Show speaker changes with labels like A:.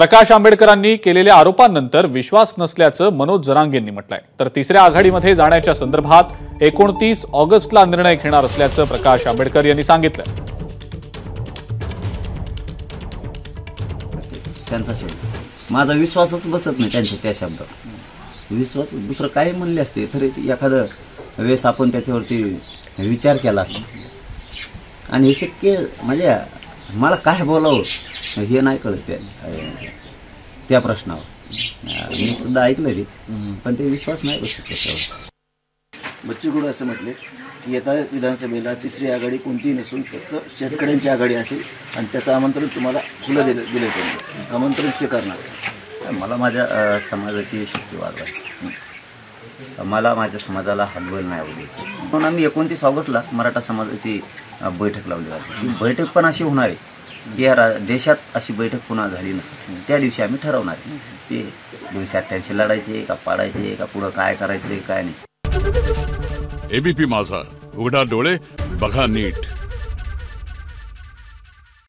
A: प्रकाश आंबेडकरांनी केलेल्या आरोपांनंतर विश्वास नसल्याचं मनोज जरांगेंनी म्हटलंय। तर तिसऱ्या आघाडीमध्ये जाण्याच्या संदर्भात 29 ऑगस्टला निर्णय घेणार असल्याचं प्रकाश आंबेडकर यांनी सांगितलं।
B: त्यांचा शब्द माझा विश्वासच बसत नाही त्यांच्या त्या शब्दात। विश्वास दुसरं काही म्हणले असते तरी एखादं वेळेस आपण त्याच्यावरती विचार केला असता आणि हे शक्य म्हणजे मला काय बोलावं हे नाही कळत त्या प्रश्नावर। मी सुद्धा ऐकलं ते पण ते विश्वास नाही बसत त्याच्यावर।
C: बच्चू कडू असं म्हटले की येत्या विधानसभेला तिसरी आघाडी कोणतीही नसून फक्त शेतकऱ्यांची आघाडी असेल आणि त्याचं आमंत्रण तुम्हाला खुलं दिलं त्यांनी आमंत्रण स्वीकारणार।
B: मला माझ्या समाजाची शक्ती वाढवायची, मला माझ्या समाजाला हलवलं नाही आवडायचं म्हणून आम्ही 29 ऑगस्टला मराठा समाजाची बैठक लावली होती। ही बैठक पण अशी होणार आहे की या देशात अशी बैठक पुन्हा झाली नसेल। त्या दिवशी आम्ही ठरवणार ते 288 लढायचे का पाडायचे का पुढं काय करायचे काय नाही।
D: एबीपी माझा, उघडा डोळे बघा नीट।